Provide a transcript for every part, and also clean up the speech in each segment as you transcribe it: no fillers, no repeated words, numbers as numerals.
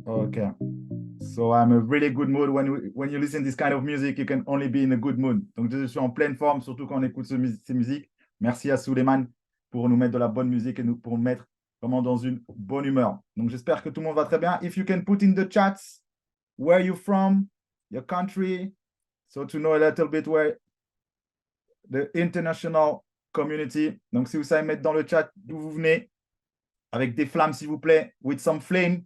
Okay. So I'm a really good mood. When you listen this kind of music, you can only be in a good mood. Donc je suis en pleine forme, surtout quand on écoute ces musiques. Merci à Suleiman pour nous mettre de la bonne musique et pour nous mettre vraiment dans une bonne humeur. Donc j'espère que tout le monde va très bien. If you can put in the chats where you from, your country, so to know a little bit where the international community. Donc si vous savez mettre dans le chat d'où vous venez, avec des flammes s'il vous plaît, with some flame,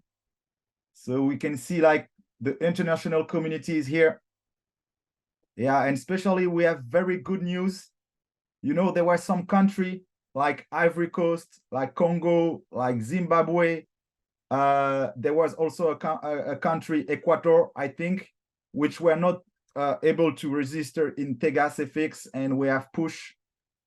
so we can see like the international community is here. Yeah, and especially we have very good news. You know, there were some country like Ivory Coast, like Congo, like Zimbabwe. There was also a country, Ecuador, I think, which were not able to register in TegasFx, and we have pushed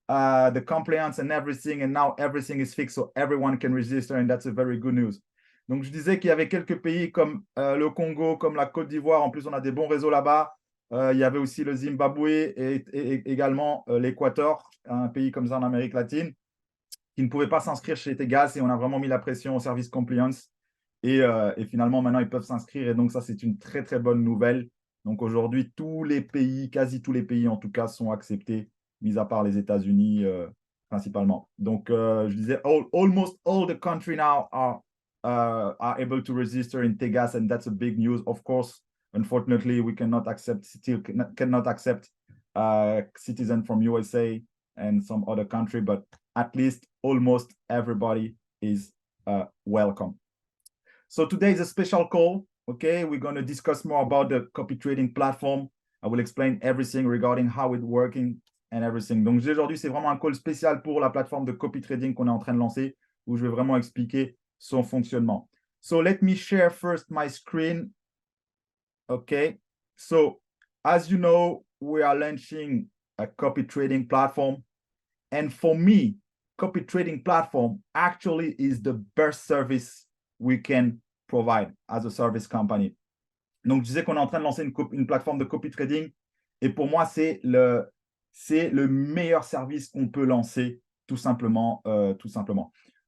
the compliance and everything, and now everything is fixed, so everyone can register, and that's a very good news. Donc, je disais qu'il y avait quelques pays comme le Congo, comme la Côte d'Ivoire. En plus, on a des bons réseaux là-bas. Il y avait aussi le Zimbabwe et également l'Équateur, un pays comme ça en Amérique latine, qui ne pouvaient pas s'inscrire chez Tegas, et on a vraiment mis la pression au service compliance. Et finalement, maintenant, ils peuvent s'inscrire. Et donc, ça, c'est une très, très bonne nouvelle. Donc, aujourd'hui, tous les pays, quasi tous les pays, en tout cas, sont acceptés, mis à part les États-Unis principalement. Donc, je disais, almost all the countries now are able to register in Tegas, and that's a big news. Of course, unfortunately, we cannot accept citizens from USA and some other country, but at least almost everybody is welcome. So today is a special call. Okay, we're going to discuss more about the copy trading platform. I will explain everything regarding how it's working and everything. Donc aujourd'hui, c'est vraiment un call spécial pour la plateforme de copy trading qu'on est en train de lancer, où je vais vraiment expliquer son fonctionnement. So let me share first my screen. Okay, so as you know, we are launching a copy trading platform. And for me, copy trading platform actually is the best service we can provide as a service company. Donc, je disais qu'on est en train de lancer une plateforme de copy trading. Et pour moi, c'est le meilleur service qu'on peut lancer, tout simplement.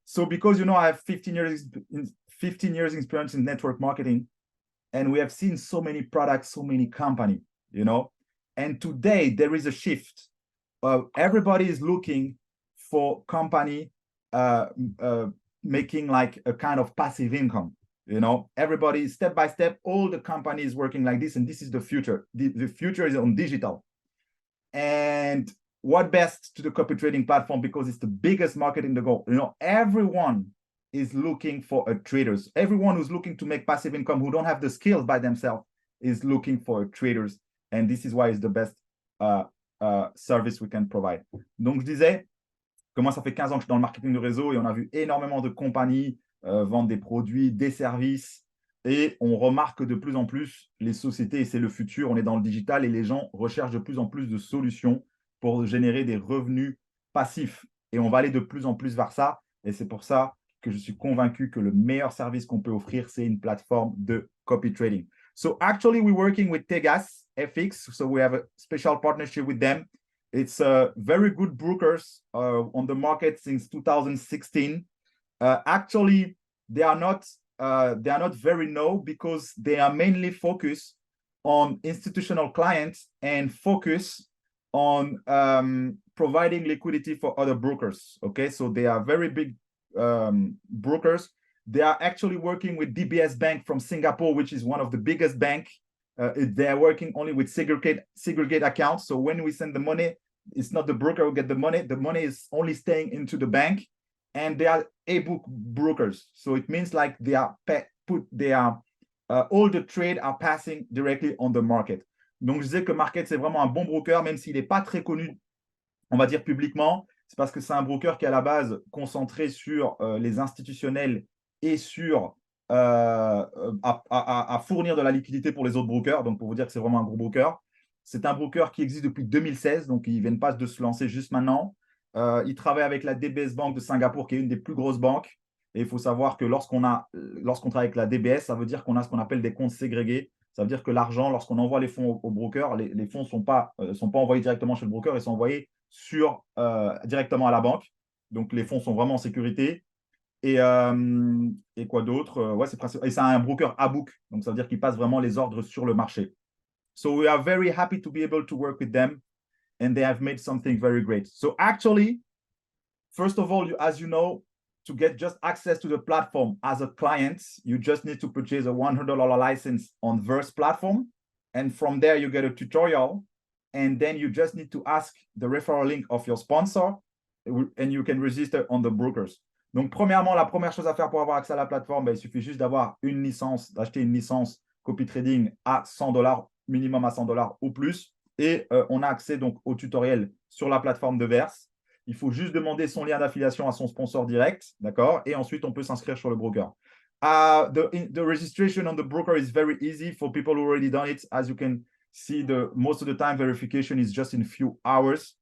So, because, you know, I have 15 years experience in network marketing, and we have seen so many products, so many companies, you know. And today, there is a shift. Everybody is looking for company making like a kind of passive income. You know, everybody step by step, all the companies working like this, and this is the future. The future is on digital. And what best to the copy trading platform, because it's the biggest market in the world. You know, everyone is looking for a traders. Everyone who's looking to make passive income, who don't have the skills by themselves, is looking for traders. And this is why it's the best service we can provide. Donc, je disais que moi, ça fait 15 ans que je suis dans le marketing de réseau et on a vu énormément de compagnies vendre des produits, des services, et on remarque de plus en plus les sociétés, et c'est le futur, on est dans le digital et les gens recherchent de plus en plus de solutions pour générer des revenus passifs. Et on va aller de plus en plus vers ça. Et c'est pour ça que je suis convaincu que le meilleur service qu'on peut offrir, c'est une plateforme de copy trading. So actually, we're working with TegasFx. So we have a special partnership with them. It's very good brokers on the market since 2016. Actually, they are not very known because they are mainly focused on institutional clients and focus on providing liquidity for other brokers. Okay, so they are very big brokers. They are actually working with DBS Bank from Singapore, which is one of the biggest bank. They are working only with segregate accounts. So when we send the money, it's not the broker who get the money. The money is only staying into the bank, and they are e-book brokers. So it means like they are all the trade are passing directly on the market. Donc je disais que Market, c'est vraiment un bon broker, même s'il n'est pas très connu, on va dire publiquement. C'est parce que c'est un broker qui est à la base concentré sur les institutionnels et sur à fournir de la liquidité pour les autres brokers. Donc, pour vous dire que c'est vraiment un gros broker. C'est un broker qui existe depuis 2016, donc ils ne viennent pas de se lancer juste maintenant. Il travaille avec la DBS Bank de Singapour, qui est une des plus grosses banques. Et il faut savoir que lorsqu'on travaille avec la DBS, ça veut dire qu'on a ce qu'on appelle des comptes ségrégés. Ça veut dire que l'argent, lorsqu'on envoie les fonds au broker, les fonds ne sont pas envoyés directement chez le broker, ils sont envoyés directement à la banque. Donc, les fonds sont vraiment en sécurité. Et quoi d'autre? Ouais, et c'est un broker à book, donc ça veut dire qu'il passe vraiment les ordres sur le marché. So we are very happy to be able to work with them, and they have made something very great. So actually, first of all, as you know, to get just access to the platform as a client, you just need to purchase a $100 license on Verse platform. And from there, you get a tutorial. And then you just need to ask the referral link of your sponsor, and you can register on the brokers. Donc, premièrement, la première chose à faire pour avoir accès à la plateforme, ben, il suffit juste d'avoir une licence, d'acheter une licence copy trading à $100, minimum à $100 ou plus. Et on a accès donc au tutoriel sur la plateforme de Verse. Il faut juste demander son lien d'affiliation à son sponsor direct, d'accord? Et ensuite, on peut s'inscrire sur le broker. The registration on the broker is very easy for people who already done it. As you can see, most of the time verification is just in a few hours.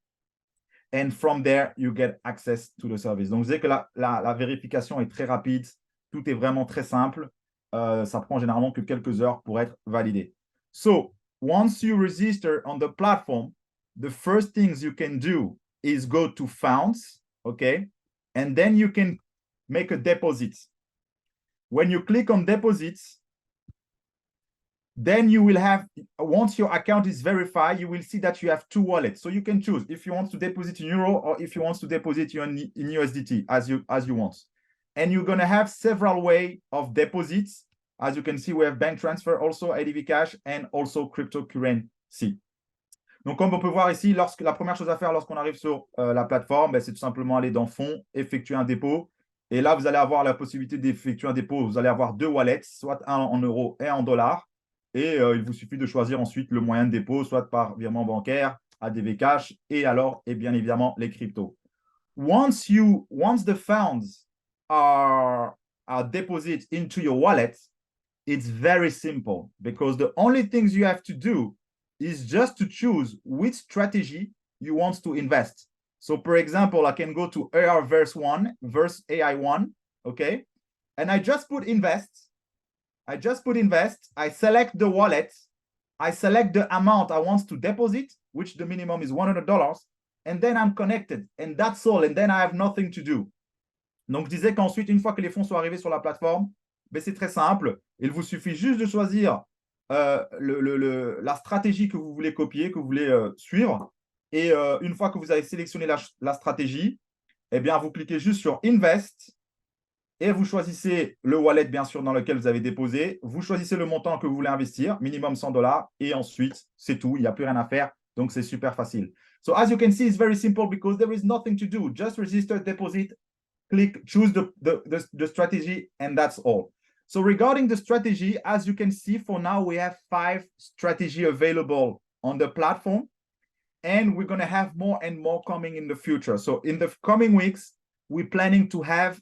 And from there, you get access to the service. Donc, vous savez que la vérification est très rapide. Tout est vraiment très simple. Ça prend généralement que quelques heures pour être validé. So, once you register on the platform, the first things you can do is go to funds, okay? And then you can make a deposit. When you click on deposits, then you will have, once your account is verified, you will see that you have two wallets. So you can choose if you want to deposit in euro or if you want to deposit in USDT as you want. And you're going to have several ways of deposits. As you can see, we have bank transfer, also ADV cash, and also cryptocurrency. Donc, comme on peut voir ici, la première chose à faire lorsqu'on arrive sur la plateforme, ben, c'est tout simplement aller dans Fonds, effectuer un dépôt. Et là, vous allez avoir la possibilité d'effectuer un dépôt. Vous allez avoir deux wallets, soit un en euros et en dollars. Et il vous suffit de choisir ensuite le moyen de dépôt, soit par virement bancaire, ADV cash, et alors, et bien évidemment, les cryptos. Once the funds are deposited into your wallet, it's very simple because the only things you have to do is just to choose which strategy you want to invest. So, for example, I can go to AR Verse AI1, okay? And I just put invest. I select the wallet. I select the amount I want to deposit, which the minimum is $100. And then I'm connected. And that's all. And then I have nothing to do. Donc, je disais qu'ensuite, une fois que les fonds sont arrivés sur la plateforme, ben, c'est très simple. Il vous suffit juste de choisir la stratégie que vous voulez copier, que vous voulez suivre. Et une fois que vous avez sélectionné la stratégie, eh bien, vous cliquez juste sur Invest et vous choisissez le wallet, bien sûr, dans lequel vous avez déposé. Vous choisissez le montant que vous voulez investir, minimum $100. Et ensuite, c'est tout. Il n'y a plus rien à faire. Donc, c'est super facile. So, as you can see, it's very simple because there is nothing to do. Just register, deposit, click, choose the strategy, and that's all. So regarding the strategy, as you can see, for now, we have 5 strategies available on the platform, and we're going to have more and more coming in the future. So in the coming weeks, we're planning to have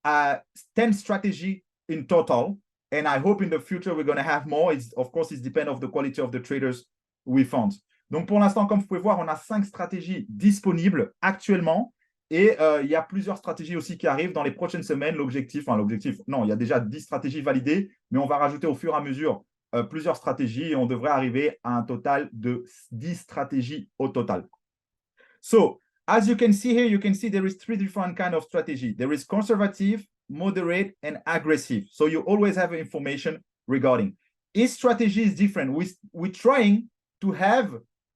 10 strategies in total, and I hope in the future, we're going to have more. Of course, it depends on the quality of the traders we found. Donc, pour l'instant, comme vous pouvez voir, on a 5 stratégies disponibles actuellement. Et il y a plusieurs stratégies aussi qui arrivent dans les prochaines semaines. Non, il y a déjà 10 stratégies validées, mais on va rajouter au fur et à mesure plusieurs stratégies et on devrait arriver à un total de 10 stratégies au total. So, as you can see here, you can see there is 3 different kinds of strategy. There is conservative, moderate, and aggressive. So you always have information regarding. Each strategy is different. We're trying to have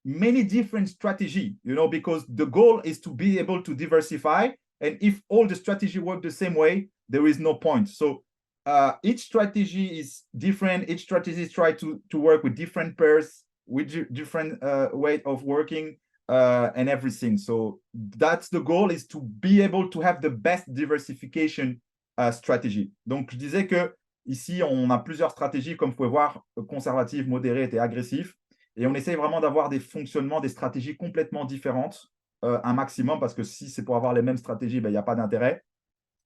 many different strategy, because the goal is to be able to diversify. And if all the strategy work the same way, there is no point. So each strategy is different. Each strategy is try to work with different pairs, with different way of working and everything. So that's the goal, is to be able to have the best diversification strategy. Donc, je disais que ici, on a plusieurs stratégies, comme vous pouvez voir, conservatives, modérées et agressives. Et on essaye vraiment d'avoir des fonctionnements, des stratégies complètement différentes, un maximum, parce que si c'est pour avoir les mêmes stratégies, il n'y a pas d'intérêt.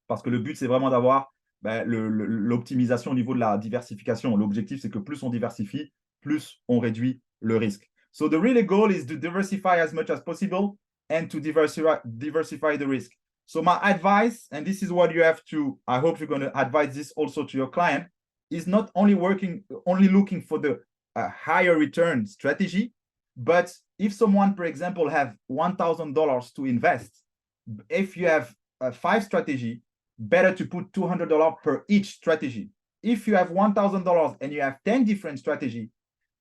Parce que le but, c'est vraiment d'avoir l'optimisation au niveau de la diversification. L'objectif, c'est que plus on diversifie, plus on réduit le risque. So the really goal is to diversify as much as possible and to diversify the risk. So my advice, and this is what you have to, I hope you're going to advise this also to your client, is not only looking for the higher return strategy, but if someone, for example, have $1,000 to invest, if you have 5 strategy, better to put $200 per each strategy. If you have $1,000 and you have 10 different strategies,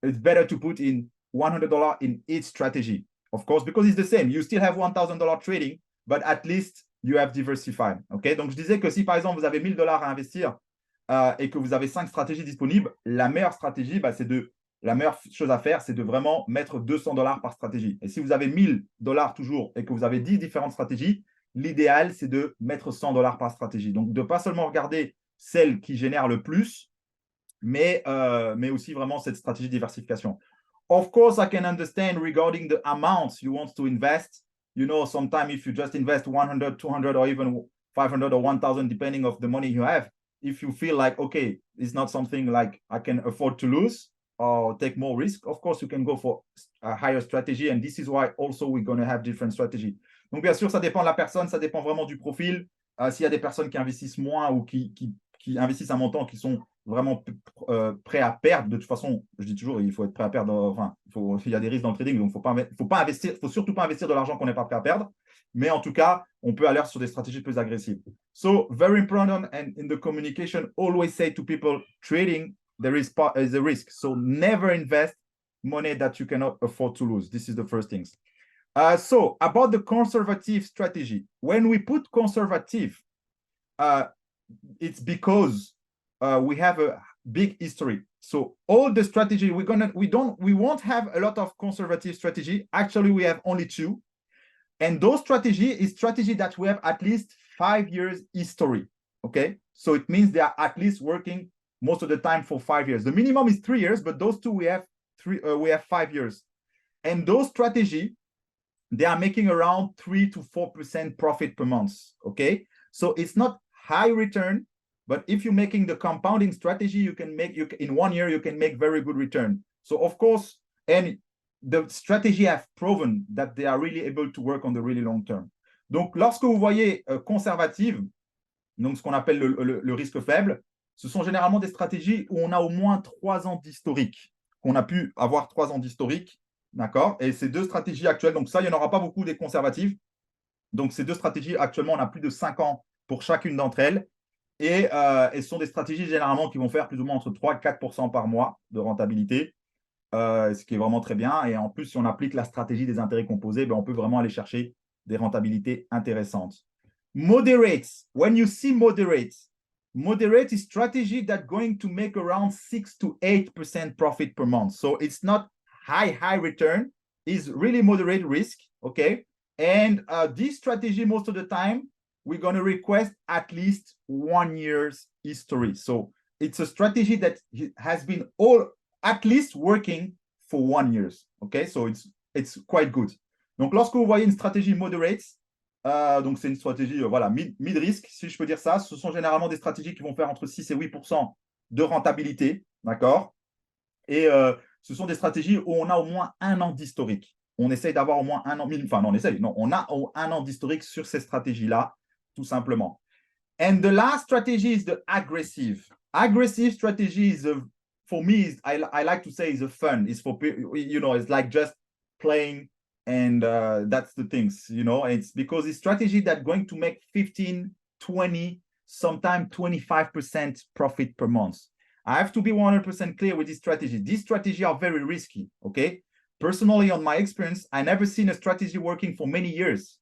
it's better to put in $100 in each strategy. Of course, because it's the same. You still have $1,000 trading, but at least you have diversified. Okay? Donc, je disais que si par exemple vous avez $1,000 à investir et que vous avez 5 stratégies disponibles, la meilleure stratégie, la meilleure chose à faire, c'est de vraiment mettre $200 par stratégie. Et si vous avez $1,000 toujours et que vous avez 10 différentes stratégies, l'idéal, c'est de mettre $100 par stratégie. Donc, de ne pas seulement regarder celle qui génère le plus, mais aussi vraiment cette stratégie de diversification. Of course, I can understand regarding the amounts you want to invest. You know, sometimes if you just invest 100, 200, or even 500 or 1,000, depending of the money you have, if you feel like, okay, it's not something like I can afford to lose or take more risk, of course, you can go for a higher strategy. And this is why also we're going to have different strategy. Donc, bien sûr, ça dépend de la personne, ça dépend vraiment du profil. S'il y a des personnes qui investissent moins ou qui investissent un montant qui sont vraiment prêts à perdre, de toute façon, je dis toujours, il faut être prêt à perdre. Enfin, il y a des risques dans le trading, donc il faut surtout pas investir de l'argent qu'on n'est pas prêt à perdre. Mais en tout cas, on peut aller sur des stratégies plus agressives. So, very important, and in the communication, always say to people, trading, there is a risk. So, never invest money that you cannot afford to lose. This is the first thing. So, about the conservative strategy. When we put conservative, it's because we have a big history. So all the strategy we won't have a lot of conservative strategy. Actually, we have only 2. And those strategy is strategy that we have at least 5 years history. Okay. So it means they are at least working most of the time for 5 years. The minimum is 3 years, but those 2 we have 5 years. And those strategy, they are making around 3 to 4% profit per month. Okay. So it's not high return, but if you're making the compounding strategy, you can make, in 1 year, you can make very good return. So of course, and the strategy have proven that they are really able to work on the really long term. Donc, lorsque vous voyez conservative, donc ce qu'on appelle le risque faible, ce sont généralement des stratégies où on a au moins 3 ans d'historique, qu'on a pu avoir 3 ans d'historique, d'accord? Et ces 2 stratégies actuelles, donc ça, il n'y en aura pas beaucoup des conservatives. Donc, ces 2 stratégies, actuellement, on a plus de 5 ans pour chacune d'entre elles. Et ce sont des stratégies généralement qui vont faire plus ou moins entre 3 et 4% par mois de rentabilité, ce qui est vraiment très bien. Et en plus, si on applique la stratégie des intérêts composés, on peut vraiment aller chercher des rentabilités intéressantes. Moderate, when you see moderate is strategy that's going to make around 6 to 8% profit per month. So it's not high return, it's really moderate risk, okay? And this strategy, most of the time, we're going to request at least 1 year's history. So it's a strategy that has been at least working for 1 year. Okay, so it's quite good. Donc, lorsque vous voyez une stratégie moderate, donc c'est une stratégie voilà, mid-risk, si je peux dire ça, ce sont généralement des stratégies qui vont faire entre 6 et 8% de rentabilité, d'accord? Et ce sont des stratégies où on a au moins 1 an d'historique. On essaye d'avoir au moins 1 an, enfin, non, on a 1 an d'historique sur ces stratégies-là, tout simplement. And the last strategy is the aggressive. Aggressive strategy is, for me, I like to say is a fun. It's for, you know, it's like just playing, and that's the things, you know, it's because it's strategy that's going to make 15, 20, sometimes 25% profit per month. I have to be 100% clear with this strategy. These strategies are very risky, okay? Personally, on my experience, I never seen a strategy working for many years,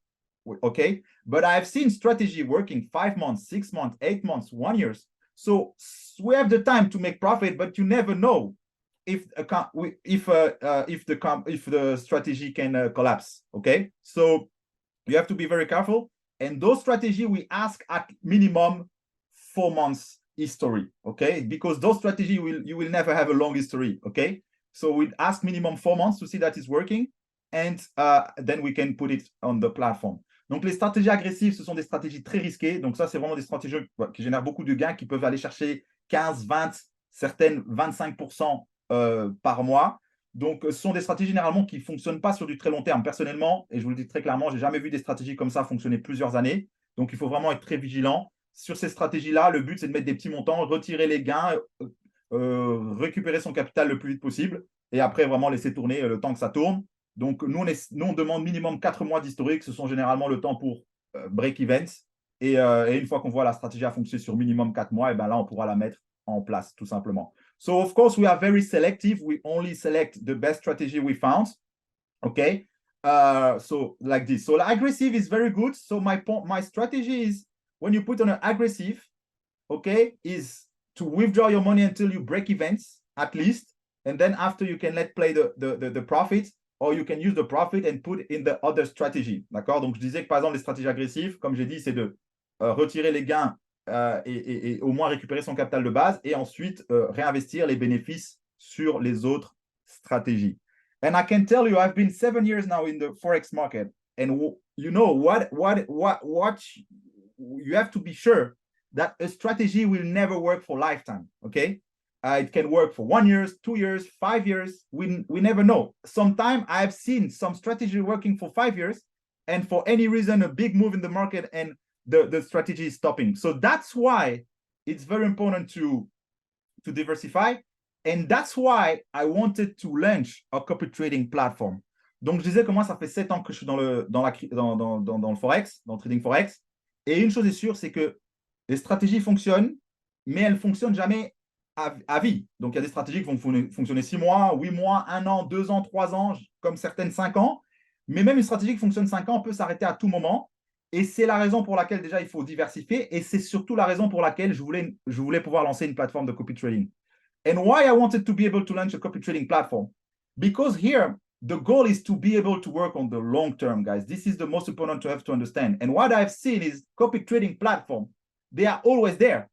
okay? But I've seen strategy working 5 months, 6 months, 8 months, 1 year. So we have the time to make profit, but you never know if the strategy can collapse, okay? So you have to be very careful. And those strategies, we ask at minimum 4 months history, okay? Because those strategies, you will never have a long history, okay? So we ask minimum 4 months to see that it's working, and then we can put it on the platform. Donc, les stratégies agressives, ce sont des stratégies très risquées. Donc, ça, c'est vraiment des stratégies qui génèrent beaucoup de gains, qui peuvent aller chercher 15, 20, certaines 25% par mois. Donc, ce sont des stratégies généralement qui ne fonctionnent pas sur du très long terme. Personnellement, et je vous le dis très clairement, je n'ai jamais vu des stratégies comme ça fonctionner plusieurs années. Donc, il faut vraiment être très vigilant. Sur ces stratégies-là, le but, c'est de mettre des petits montants, retirer les gains, récupérer son capital le plus vite possible et après vraiment laisser tourner le temps que ça tourne. Donc, nous, on demande minimum 4 mois d'historique. Ce sont généralement le temps pour break-events. Et une fois qu'on voit la stratégie a fonctionné sur minimum 4 mois, et ben là, on pourra la mettre en place, tout simplement. So, of course, we are very selective. We only select the best strategy we found. Okay. So like this. So aggressive is very good. So my strategy is when you put on an aggressive, okay, is to withdraw your money until you break events at least. And then after you can let play the profit, or you can use the profit and put in the other strategy. D'accord? Donc je disais que par exemple, les stratégies agressives, comme j'ai dit, c'est de retirer les gains et au moins récupérer son capital de base et ensuite réinvestir les bénéfices sur les autres stratégies. And I can tell you, I've been 7 years now in the Forex market. And you know what you have to be sure that a strategy will never work for lifetime. Okay. It can work for 1 year, 2 years, 5 years. We never know. Sometimes I've seen some strategy working for 5 years, and for any reason, a big move in the market and the strategy is stopping. So that's why it's very important to diversify. And that's why I wanted to launch a copy trading platform. Donc, je disais que moi, ça fait 7 ans que je suis dans le Forex, dans le trading Forex. Et une chose est sûre, c'est que les stratégies fonctionnent, mais elles ne fonctionnent jamais à vie. Donc, il y a des stratégies qui vont fonctionner 6 mois, 8 mois, 1 an, 2 ans, 3 ans, comme certaines 5 ans. Mais même une stratégie qui fonctionne 5 ans peut s'arrêter à tout moment. Et c'est la raison pour laquelle déjà il faut diversifier. Et c'est surtout la raison pour laquelle je voulais pouvoir lancer une plateforme de copy trading. And why I wanted to be able to launch a copy trading platform? Because here, the goal is to be able to work on the long term, guys. This is the most important to have to understand. And what I've seen is copy trading platform, they are always there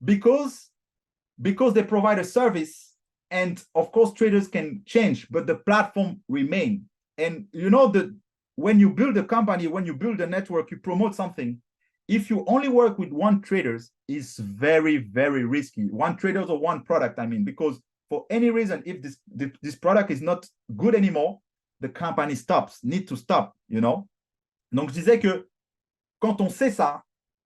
because they provide a service. And of course, traders can change, but the platform remain. And you know that when you build a company, when you build a network, you promote something. If you only work with one traders, it's very, very risky. One traders or one product, I mean, because for any reason, if this product is not good anymore, the company need to stop, you know. Donc, je disais que quand on sait ça,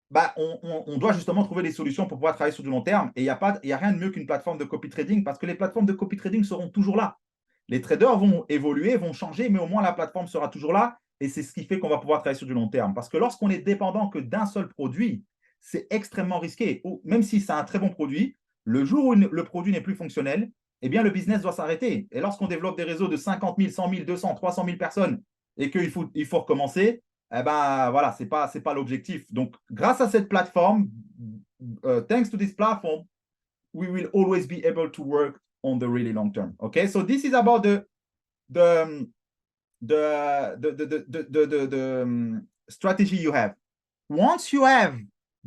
bah, on doit justement trouver des solutions pour pouvoir travailler sur du long terme. Et il y a rien de mieux qu'une plateforme de copy trading parce que les plateformes de copy trading seront toujours là. Les traders vont évoluer, vont changer, mais au moins la plateforme sera toujours là. Et c'est ce qui fait qu'on va pouvoir travailler sur du long terme. Parce que lorsqu'on est dépendant que d'un seul produit, c'est extrêmement risqué. Même si c'est un très bon produit, le jour où le produit n'est plus fonctionnel, eh bien, le business doit s'arrêter. Et lorsqu'on développe des réseaux de 50 000, 100 000, 200, 300 000 personnes et qu'il faut recommencer, eh ben, voilà, ce n'est pas l'objectif. Donc, grâce à cette plateforme, thanks to this platform, we will always be able to work on the really long term. Okay, so this is about the strategy you have. Once you have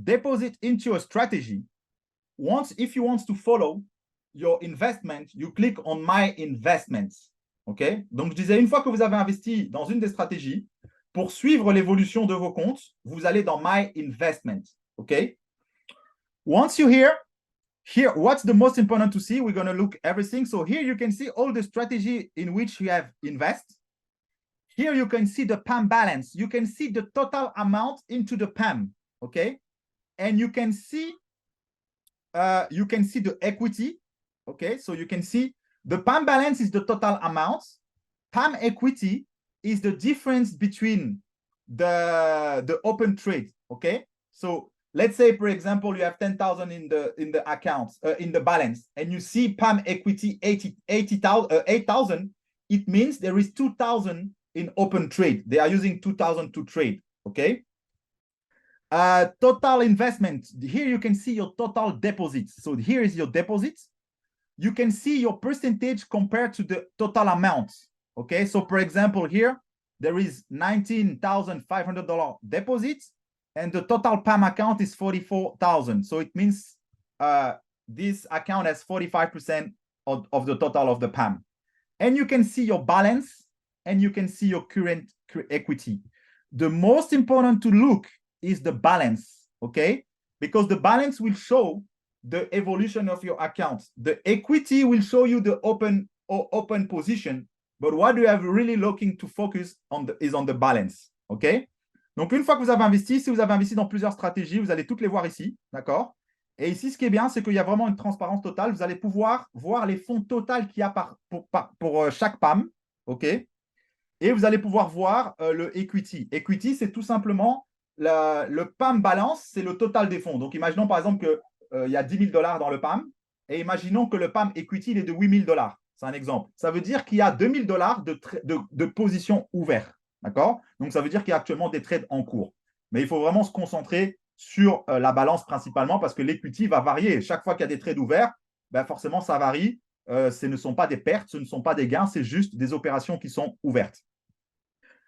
deposit into a strategy, if you want to follow your investment, you click on My Investments. Okay, donc je disais, une fois que vous avez investi dans une des stratégies, pour suivre l'évolution de vos comptes, vous allez dans My Investment. Okay, once you're here, what's the most important to see? We're going to look everything. So here you can see all the strategy in which you have invest. Here you can see the PAM balance. You can see the total amount into the PAM, okay? And you can see the equity, okay? So you can see the PAM balance is the total amount. PAM equity is the difference between the open trade, okay? So let's say, for example, you have 10,000 in the accounts, in the balance, and you see PAM equity 8,000. It means there is 2,000 in open trade. They are using 2,000 to trade, okay? Total investment. Here you can see your total deposits. So here is your deposits. You can see your percentage compared to the total amount, okay? So for example, here, there is $19,500 deposits, and the total PAM account is 44,000. So it means this account has 45% of the total of the PAM. And you can see your balance, and you can see your current equity. The most important to look is the balance, okay? Because the balance will show the evolution of your account. The equity will show you the open position, but what you have really looking to focus on is on the balance, okay? Donc, une fois que vous avez investi, si vous avez investi dans plusieurs stratégies, vous allez toutes les voir ici, d'accord? Et ici, ce qui est bien, c'est qu'il y a vraiment une transparence totale. Vous allez pouvoir voir les fonds totaux qu'il y a pour chaque PAM, ok? Et vous allez pouvoir voir le equity. Equity, c'est tout simplement le PAM balance, c'est le total des fonds. Donc, imaginons par exemple qu'il y a 10 000 $ dans le PAM et imaginons que le PAM equity il est de 8 000 $. C'est un exemple. Ça veut dire qu'il y a 2 000 $ de positions ouvertes. D'accord? Donc, ça veut dire qu'il y a actuellement des trades en cours. Mais il faut vraiment se concentrer sur la balance principalement parce que l'equity va varier. Chaque fois qu'il y a des trades ouverts, ben forcément, ça varie. Ce ne sont pas des pertes, ce ne sont pas des gains, c'est juste des opérations qui sont ouvertes.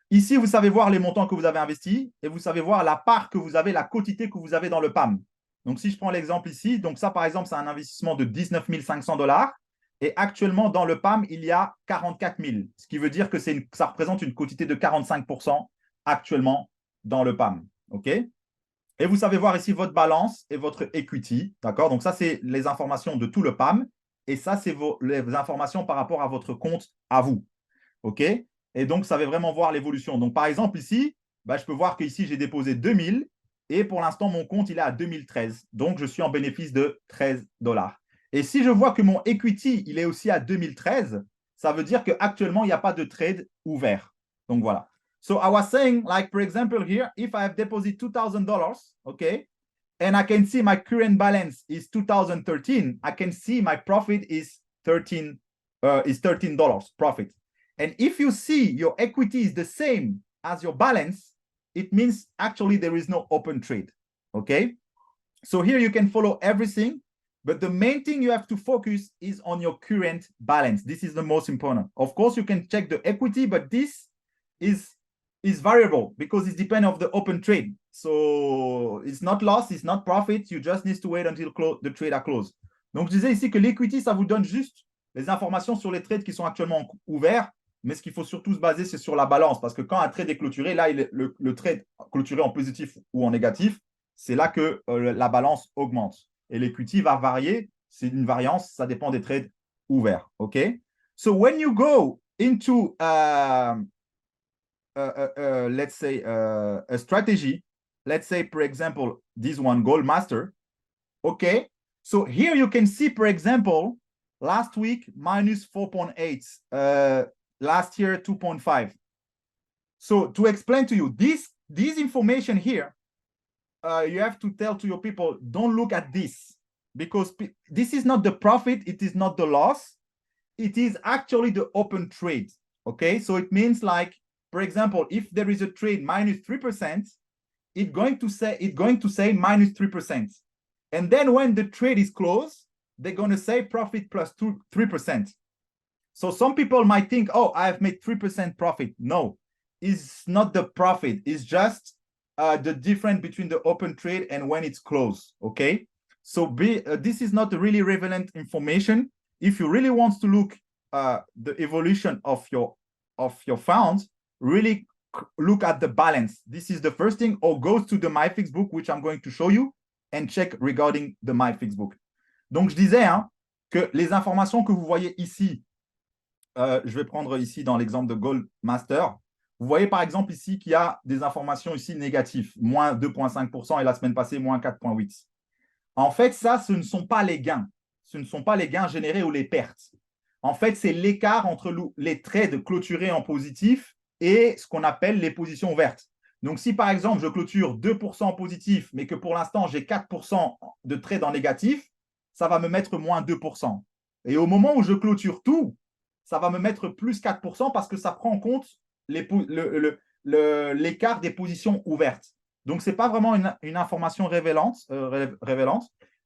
Ici, vous savez voir les montants que vous avez investis et vous savez voir la part que vous avez, la quotité que vous avez dans le PAM. Donc, si je prends l'exemple ici, donc ça, par exemple, c'est un investissement de 19 500 $. Et actuellement, dans le PAM, il y a 44 000, ce qui veut dire que ça représente une quotité de 45% actuellement dans le PAM. OK? Et vous savez voir ici votre balance et votre equity. D'accord? Donc, ça, c'est les informations de tout le PAM. Et ça, c'est les informations par rapport à votre compte à vous. OK? Et donc, ça va vraiment voir l'évolution. Donc, par exemple, ici, je peux voir qu'ici, j'ai déposé 2000 et pour l'instant, mon compte, il est à 2013. Donc, je suis en bénéfice de 13 $. Et si je vois que mon equity, il est aussi à 2013, ça veut dire qu'actuellement, il n'y a pas de trade ouvert. Donc, voilà. So, I was saying, like, for example, here, if I have deposited $2,000, okay, and I can see my current balance is 2013, I can see my profit is $13 profit. And if you see your equity is the same as your balance, it means actually there is no open trade. Okay. So here you can follow everything, but the main thing you have to focus is on your current balance. This is the most important. Of course, you can check the equity, but this is variable because it depends on the open trade. So it's not loss, it's not profit. You just need to wait until the trade are closed. Donc, je disais ici que l'equity, ça vous donne juste les informations sur les trades qui sont actuellement ouverts. Mais ce qu'il faut surtout se baser, c'est sur la balance. Parce que quand un trade est clôturé, là, le trade clôturé en positif ou en négatif, c'est là que la balance augmente. Et l'equity va varier. C'est une variance, ça dépend des trades ouverts. OK? So when you go into, let's say, a strategy, let's say, for example, this one, Gold Master. OK? So here you can see, for example, last week, minus 4.8. Last year, 2.5. So to explain to you, this information here, you have to tell to your people, don't look at this because this is not the profit. It is not the loss. It is actually the open trade. Okay. So it means like, for example, if there is a trade minus 3%, it's going to say minus 3%. And then when the trade is closed, they're going to say profit plus 3%. So some people might think, oh, I've made 3% profit. No, it's not the profit. It's just the difference between the open trade and when it's closed. Okay. So this is not really relevant information. If you really want to look the evolution of your funds, really look at the balance. This is the first thing, or go to the MyFix book, which I'm going to show you, and check regarding the MyFix book. Donc, je disais que les informations que vous voyez ici, je vais prendre ici dans l'exemple de Gold Master. Vous voyez par exemple ici qu'il y a des informations ici négatives, moins 2,5% et la semaine passée, moins 4,8%. En fait, ça, ce ne sont pas les gains. Ce ne sont pas les gains générés ou les pertes. En fait, c'est l'écart entre les trades clôturés en positif et ce qu'on appelle les positions ouvertes. Donc, si par exemple, je clôture 2% en positif, mais que pour l'instant, j'ai 4% de trades en négatif, ça va me mettre moins 2%. Et au moment où je clôture tout, ça va me mettre plus 4% parce que ça prend en compte l'écart des positions ouvertes. Donc, ce n'est pas vraiment une information révélante.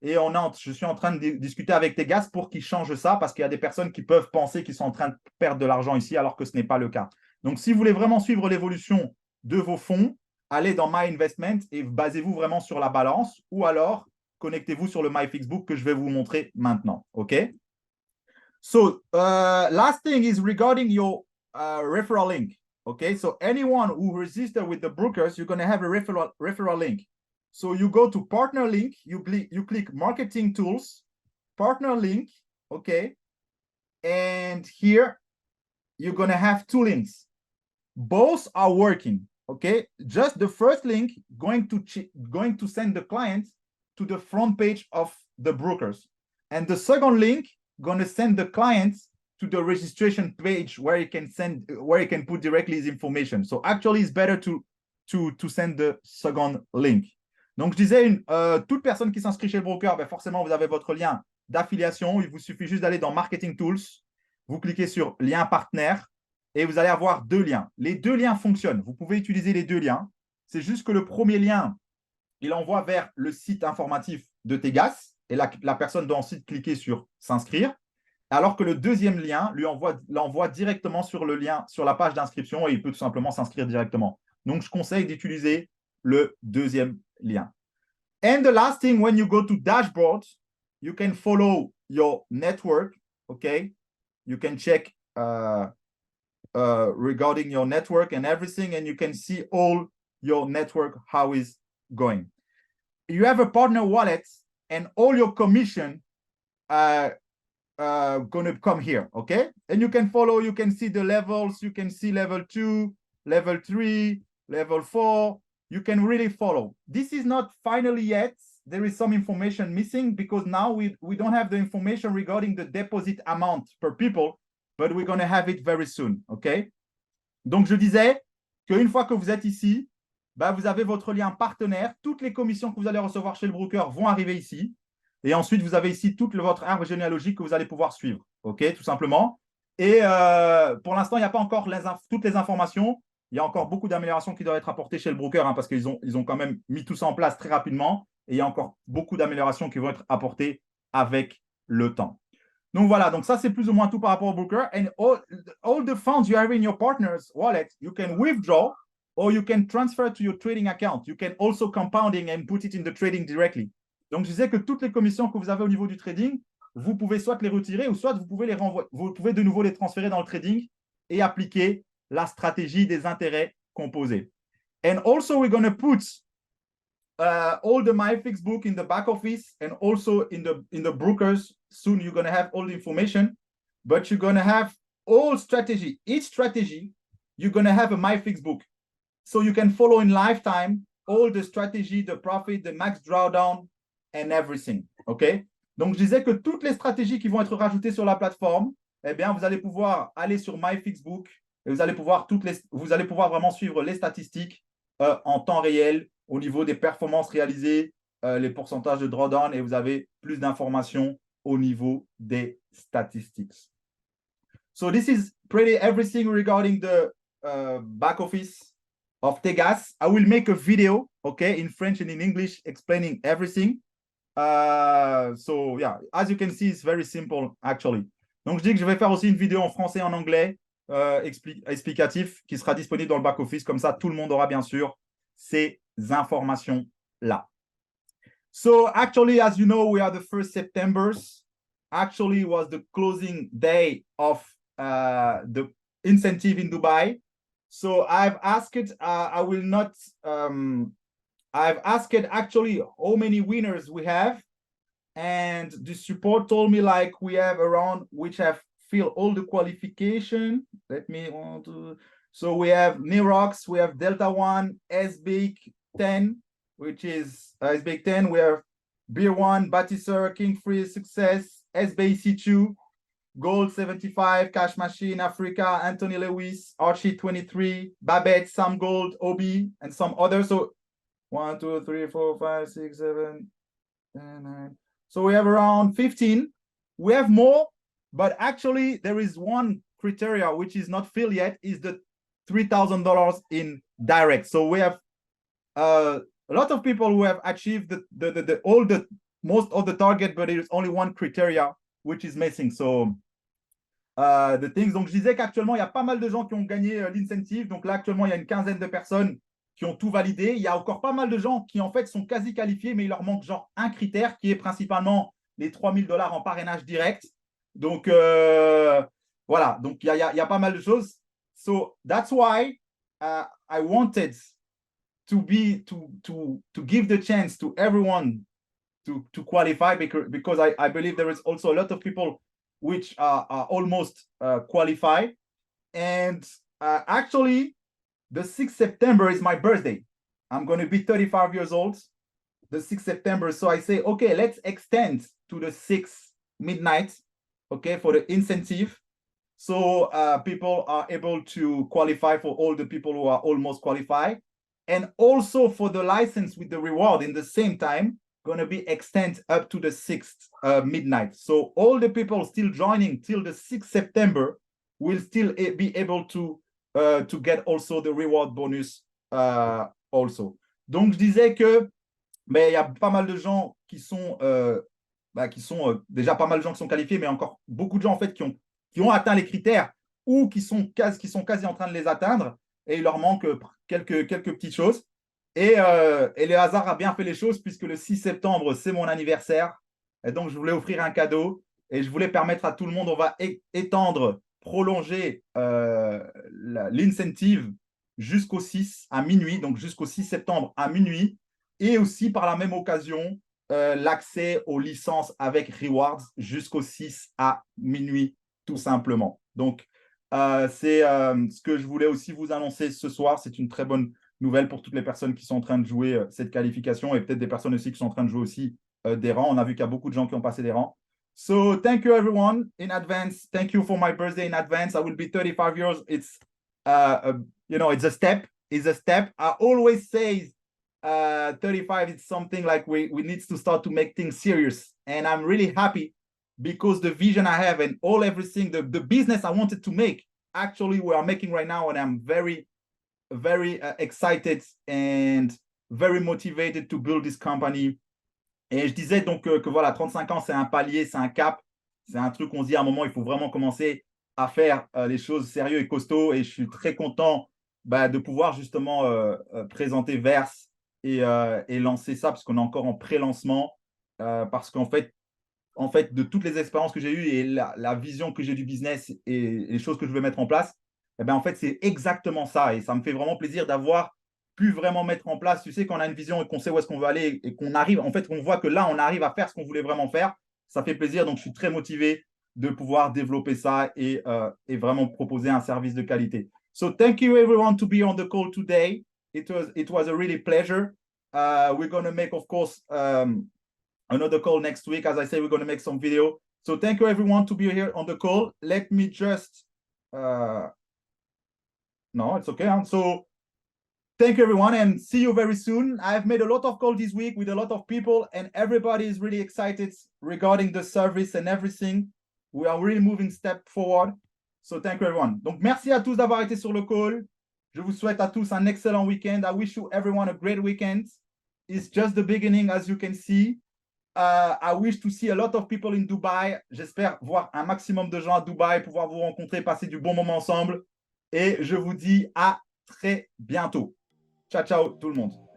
Et je suis en train de discuter avec Tegas pour qu'ils changent ça parce qu'il y a des personnes qui peuvent penser qu'ils sont en train de perdre de l'argent ici alors que ce n'est pas le cas. Donc, si vous voulez vraiment suivre l'évolution de vos fonds, allez dans My Investment et basez-vous vraiment sur la balance ou alors connectez-vous sur le MyFixBook que je vais vous montrer maintenant. OK? So last thing is regarding your referral link. Okay, so anyone who register with the brokers, you're going to have a referral link. So you go to partner link, you click marketing tools, partner link, okay, and here you're going to have two links. Both are working, okay. Just the first link going to send the client to the front page of the brokers, and the second link going to send the clients to the registration page where you can put directly his information. So actually it's better to to send the second link. Donc, je disais, toute personne qui s'inscrit chez le broker, ben forcément, vous avez votre lien d'affiliation. Il vous suffit juste d'aller dans Marketing Tools. Vous cliquez sur lien partenaire et vous allez avoir deux liens. Les deux liens fonctionnent. Vous pouvez utiliser les deux liens. C'est juste que le premier lien, il envoie vers le site informatif de Tegas et la personne doit ensuite cliquer sur s'inscrire. Alors que le deuxième lien l'envoie directement sur le lien, sur la page d'inscription et il peut tout simplement s'inscrire directement. Donc, je conseille d'utiliser le deuxième lien. And the last thing, when you go to dashboard, you can follow your network, okay? You can check regarding your network and everything, and you can see all your network, how is going. You have a partner wallet and all your commission going to come here, okay? And you can follow, you can see the levels, you can see level 2, level 3, level 4. You can really follow. This is not finally yet. There is some information missing because now we don't have the information regarding the deposit amount per people, but we're going to have it very soon, okay? Donc, je disais qu'une fois que vous êtes ici, bah, vous avez votre lien partenaire. Toutes les commissions que vous allez recevoir chez le broker vont arriver ici. Et ensuite, vous avez ici tout votre arbre généalogique que vous allez pouvoir suivre. OK, tout simplement. Et pour l'instant, il n'y a pas encore toutes les informations. Il y a encore beaucoup d'améliorations qui doivent être apportées chez le broker parce qu'ils ont quand même mis tout ça en place très rapidement. Et il y a encore beaucoup d'améliorations qui vont être apportées avec le temps. Donc voilà, donc ça c'est plus ou moins tout par rapport au broker. And all the funds you have in your partner's wallet, you can withdraw or you can transfer to your trading account. You can also compounding and put it in the trading directly. Donc, je disais que toutes les commissions que vous avez au niveau du trading, vous pouvez soit les retirer ou soit vous pouvez les renvoyer. Vous pouvez de nouveau les transférer dans le trading et appliquer la stratégie des intérêts composés. And also, we're going to put all the MyFix book in the back office and also in the brokers. Soon, you're going to have all the information, but you're going to have all strategy. Each strategy, you're going to have a MyFix book. So you can follow in lifetime all the strategy, the profit, the max drawdown, and everything. OK? Donc, je disais que toutes les stratégies qui vont être rajoutées sur la plateforme, eh bien, vous allez pouvoir aller sur MyFixBook et vous allez pouvoir vraiment suivre les statistiques en temps réel au niveau des performances réalisées, les pourcentages de drawdown et vous avez plus d'informations au niveau des statistiques. So this is pretty everything regarding the back office of Tegas. I will make a video, okay, in French and in English explaining everything. So yeah, as you can see, it's very simple actually. Donc je dis que je vais faire aussi une vidéo en français et en anglais explicatif qui sera disponible dans le back office. Comme ça, tout le monde aura bien sûr ces informations là. So actually, as you know, we are the 1st September. Actually, was the closing day of the incentive in Dubai. So I've asked, I will not. I've asked actually how many winners we have, and the support told me like we have around, which have filled all the qualification. Let me want to. So we have Nirox, we have Delta One, SBIC 10, which is SBIC 10. We have Beer One, Batisser, King Free, Success, SBIC 2, Gold 75, Cash Machine, Africa, Anthony Lewis, Archie 23, Babette, Sam Gold, Obi, and some others. So 1, 2, 3, 4, 5, 6, 7, 10, 9. So we have around 15. We have more, but actually there is one criteria which is not filled yet, is the $3,000 in direct. So we have a lot of people who have achieved most of the target, but there is only one criteria which is missing. So the things. Donc je disais qu'actuellement il y a pas mal de gens qui ont gagné l'incentive. Donc là actuellement il y a une quinzaine de personnes qui ont tout validé. Il y a encore pas mal de gens qui en fait sont quasi qualifiés, mais il leur manque genre un critère qui est principalement les $3,000 en parrainage direct. Donc voilà, donc il y a pas mal de choses. So that's why I wanted to give the chance to everyone to qualify because I believe there is also a lot of people which are almost qualified. And actually, the 6th September is my birthday. I'm going to be 35 years old, the 6th September. So I say, okay, let's extend to the 6th midnight, okay, for the incentive. So people are able to qualify for all the people who are almost qualified. And also for the license with the reward in the same time, going to be extended up to the 6th midnight. So all the people still joining till the 6th September will still be able to get also the reward bonus also. Donc, je disais que mais il y a pas mal de gens qui sont, déjà pas mal de gens qui sont qualifiés, mais encore beaucoup de gens en fait qui ont atteint les critères ou qui sont quasi en train de les atteindre et il leur manque quelques petites choses. Et le hasard a bien fait les choses puisque le 6 septembre, c'est mon anniversaire. Et donc, je voulais offrir un cadeau et je voulais permettre à tout le monde, on va étendre, prolonger l'incentive jusqu'au 6 à minuit, donc jusqu'au 6 septembre à minuit. Et aussi, par la même occasion, l'accès aux licences avec rewards jusqu'au 6 à minuit, tout simplement. Donc, c'est ce que je voulais aussi vous annoncer ce soir. C'est une très bonne nouvelle pour toutes les personnes qui sont en train de jouer cette qualification et peut-être des personnes aussi qui sont en train de jouer aussi des rangs. On a vu qu'il y a beaucoup de gens qui ont passé des rangs. So, thank you everyone in advance. Thank you for my birthday in advance. I will be 35 years. It's, it's a step. It's a step. I always say 35 is something like we need to start to make things serious. And I'm really happy because the vision I have and everything, the business I wanted to make, actually we are making right now. And I'm very, very excited and very motivated to build this company. Et je disais donc que voilà, 35 ans, c'est un palier, c'est un cap. C'est un truc qu'on se dit à un moment, il faut vraiment commencer à faire les choses sérieux et costauds. Et je suis très content de pouvoir justement présenter Verse et lancer ça parce qu'on est encore en pré-lancement. Parce qu'en fait, de toutes les expériences que j'ai eues et la vision que j'ai du business et les choses que je veux mettre en place, en fait, c'est exactement ça. Et ça me fait vraiment plaisir d'avoir pu vraiment mettre en place. Tu sais, quand on a une vision et qu'on sait où est-ce qu'on veut aller et qu'on arrive, en fait, on voit que là, on arrive à faire ce qu'on voulait vraiment faire. Ça fait plaisir. Donc, je suis très motivé de pouvoir développer ça et vraiment proposer un service de qualité. So, thank you everyone to be on the call today. It was a really pleasure. We're going to make, of course, another call next week. As I say, we're going to make some video. So thank you everyone to be here on the call. Let me just, no, it's okay. So thank you everyone and see you very soon. I've made a lot of calls this week with a lot of people and everybody is really excited regarding the service and everything. We are really moving step forward. So thank you everyone. Donc merci à tous d'avoir été sur le call. Je vous souhaite à tous un excellent weekend. I wish you everyone a great weekend. It's just the beginning, as you can see. I wish to see a lot of people in Dubai. J'espère voir un maximum de gens à Dubaï, pouvoir vous rencontrer, passer du bon moment ensemble. Et je vous dis à très bientôt. Ciao, ciao tout le monde.